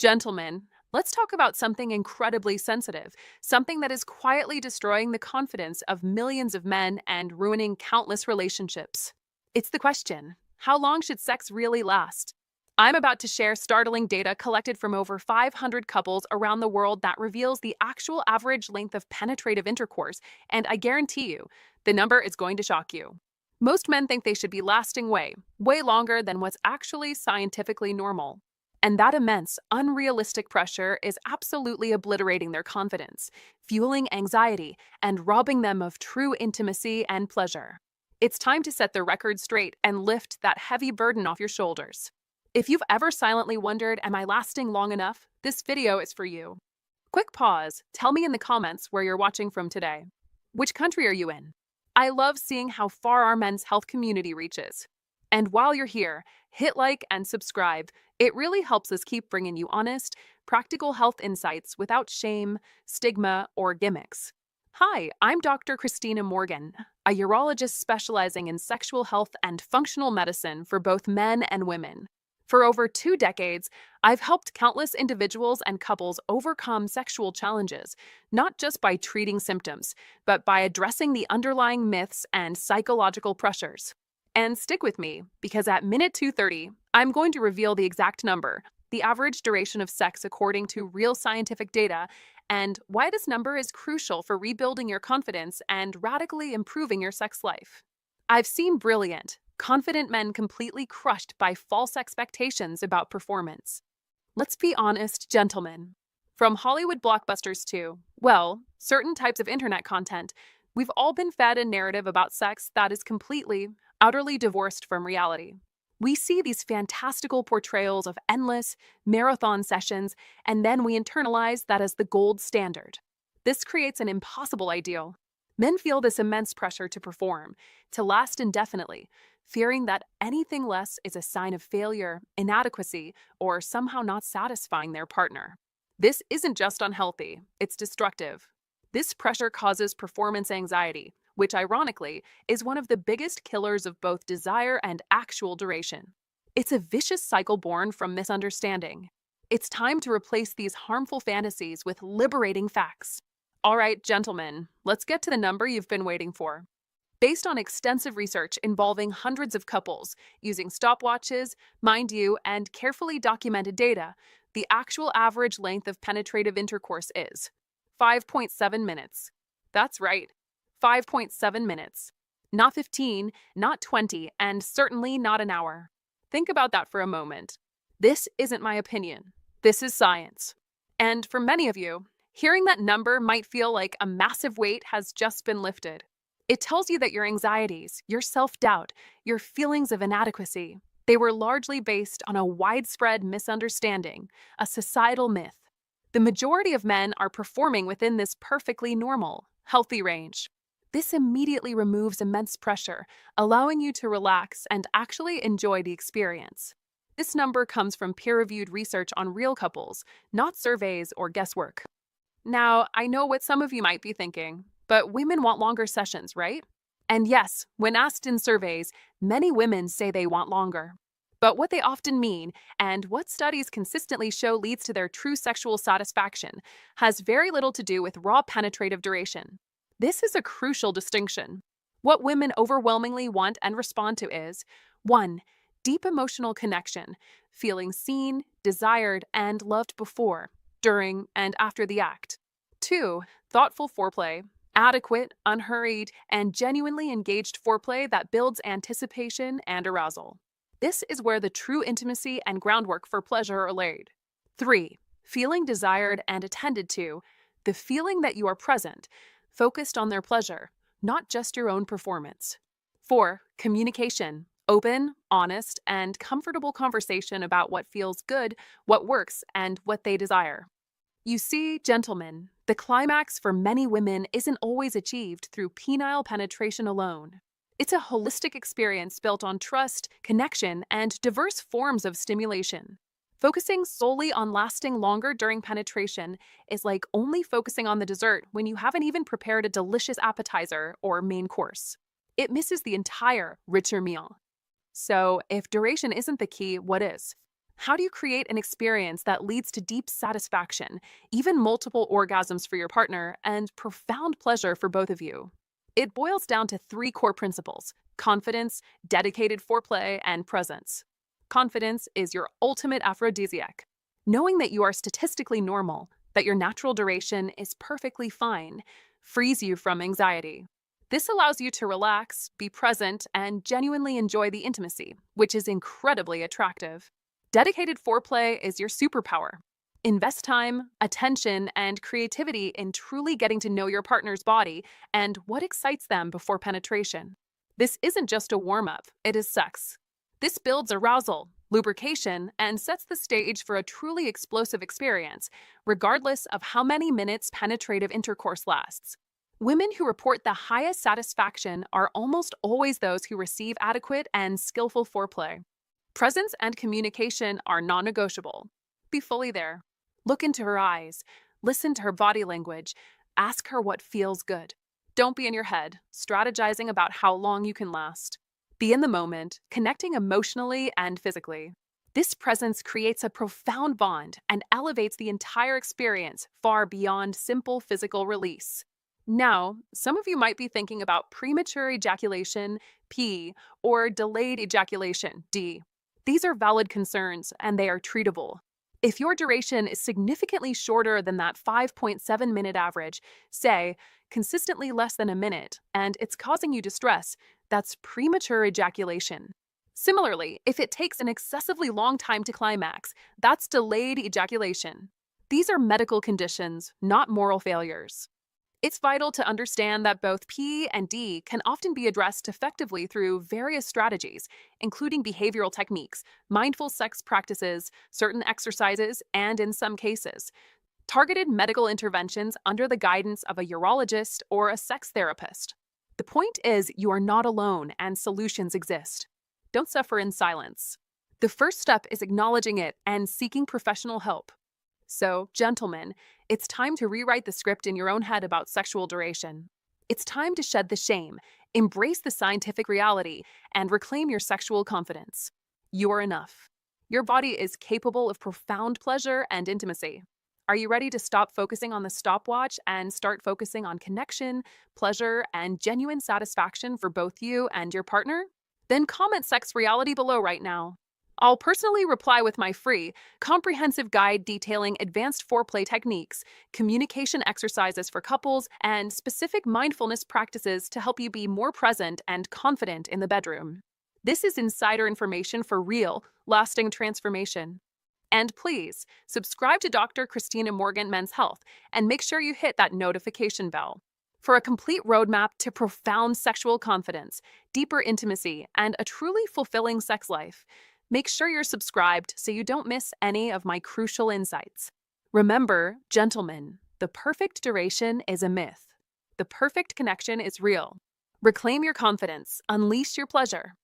Gentlemen, let's talk about something incredibly sensitive, something that is quietly destroying the confidence of millions of men and ruining countless relationships. It's the question, how long should sex really last? I'm about to share startling data collected from over 500 couples around the world that reveals the actual average length of penetrative intercourse, and I guarantee you, the number is going to shock you. Most men think they should be lasting way longer than what's actually scientifically normal. And that immense, unrealistic pressure is absolutely obliterating their confidence, fueling anxiety, and robbing them of true intimacy and pleasure. It's time to set the record straight and lift that heavy burden off your shoulders. If you've ever silently wondered, am I lasting long enough? This video is for you. Quick pause. Tell me in the comments where you're watching from today. Which country are you in? I love seeing how far our men's health community reaches. And while you're here, hit like and subscribe. It really helps us keep bringing you honest, practical health insights without shame, stigma, or gimmicks. Hi, I'm Dr. Christina Morgan, a urologist specializing in sexual health and functional medicine for both men and women. For over 2 decades, I've helped countless individuals and couples overcome sexual challenges, not just by treating symptoms, but by addressing the underlying myths and psychological pressures. And stick with me, because at minute 2:30, I'm going to reveal the exact number, the average duration of sex according to real scientific data, and why this number is crucial for rebuilding your confidence and radically improving your sex life. I've seen brilliant, confident men completely crushed by false expectations about performance. Let's be honest, gentlemen. From Hollywood blockbusters to, well, certain types of internet content, we've all been fed a narrative about sex that is completely, utterly divorced from reality. We see these fantastical portrayals of endless, marathon sessions, and then we internalize that as the gold standard. This creates an impossible ideal. Men feel this immense pressure to perform, to last indefinitely, fearing that anything less is a sign of failure, inadequacy, or somehow not satisfying their partner. This isn't just unhealthy, it's destructive. This pressure causes performance anxiety, which ironically is one of the biggest killers of both desire and actual duration. It's a vicious cycle born from misunderstanding. It's time to replace these harmful fantasies with liberating facts. All right, gentlemen, let's get to the number you've been waiting for. Based on extensive research involving hundreds of couples, using stopwatches, mind you, and carefully documented data, the actual average length of penetrative intercourse is 5.7 minutes. That's right. 5.7 minutes. Not 15, not 20, and certainly not an hour. Think about that for a moment. This isn't my opinion. This is science. And for many of you, hearing that number might feel like a massive weight has just been lifted. It tells you that your anxieties, your self-doubt, your feelings of inadequacy, they were largely based on a widespread misunderstanding, a societal myth. The majority of men are performing within this perfectly normal, healthy range. This immediately removes immense pressure, allowing you to relax and actually enjoy the experience. This number comes from peer-reviewed research on real couples, not surveys or guesswork. Now, I know what some of you might be thinking, but women want longer sessions, right? And yes, when asked in surveys, many women say they want longer. But what they often mean, and what studies consistently show leads to their true sexual satisfaction, has very little to do with raw penetrative duration. This is a crucial distinction. What women overwhelmingly want and respond to is 1. Deep emotional connection, feeling seen, desired, and loved before, during, and after the act. 2. Thoughtful foreplay, adequate, unhurried, and genuinely engaged foreplay that builds anticipation and arousal. This is where the true intimacy and groundwork for pleasure are laid. 3. Feeling desired and attended to, the feeling that you are present, focused on their pleasure, not just your own performance. 4. Communication, open, honest, and comfortable conversation about what feels good, what works, and what they desire. You see, gentlemen, the climax for many women isn't always achieved through penile penetration alone. It's a holistic experience built on trust, connection, and diverse forms of stimulation. Focusing solely on lasting longer during penetration is like only focusing on the dessert when you haven't even prepared a delicious appetizer or main course. It misses the entire richer meal. So, if duration isn't the key, what is? How do you create an experience that leads to deep satisfaction, even multiple orgasms for your partner, and profound pleasure for both of you? It boils down to three core principles: confidence, dedicated foreplay, and presence. Confidence is your ultimate aphrodisiac. Knowing that you are statistically normal, that your natural duration is perfectly fine, frees you from anxiety. This allows you to relax, be present, and genuinely enjoy the intimacy, which is incredibly attractive. Dedicated foreplay is your superpower. Invest time, attention, and creativity in truly getting to know your partner's body and what excites them before penetration. This isn't just a warm up, it is sex. This builds arousal, lubrication, and sets the stage for a truly explosive experience, regardless of how many minutes penetrative intercourse lasts. Women who report the highest satisfaction are almost always those who receive adequate and skillful foreplay. Presence and communication are non negotiable. Be fully there. Look into her eyes, listen to her body language, ask her what feels good. Don't be in your head, strategizing about how long you can last. Be in the moment, connecting emotionally and physically. This presence creates a profound bond and elevates the entire experience far beyond simple physical release. Now, some of you might be thinking about premature ejaculation, P, or delayed ejaculation, D. These are valid concerns and they are treatable. If your duration is significantly shorter than that 5.7-minute average, say, consistently less than a minute, and it's causing you distress, that's premature ejaculation. Similarly, if it takes an excessively long time to climax, that's delayed ejaculation. These are medical conditions, not moral failures. It's vital to understand that both P and D can often be addressed effectively through various strategies, including behavioral techniques, mindful sex practices, certain exercises, and in some cases, targeted medical interventions under the guidance of a urologist or a sex therapist. The point is, you are not alone and solutions exist. Don't suffer in silence. The first step is acknowledging it and seeking professional help. So, gentlemen, it's time to rewrite the script in your own head about sexual duration. It's time to shed the shame, embrace the scientific reality, and reclaim your sexual confidence. You are enough. Your body is capable of profound pleasure and intimacy. Are you ready to stop focusing on the stopwatch and start focusing on connection, pleasure, and genuine satisfaction for both you and your partner? Then comment sex reality below right now. I'll personally reply with my free, comprehensive guide detailing advanced foreplay techniques, communication exercises for couples, and specific mindfulness practices to help you be more present and confident in the bedroom. This is insider information for real, lasting transformation. And please, subscribe to Dr. Christina Morgan Men's Health and make sure you hit that notification bell. For a complete roadmap to profound sexual confidence, deeper intimacy, and a truly fulfilling sex life, make sure you're subscribed so you don't miss any of my crucial insights. Remember, gentlemen, the perfect duration is a myth. The perfect connection is real. Reclaim your confidence, unleash your pleasure,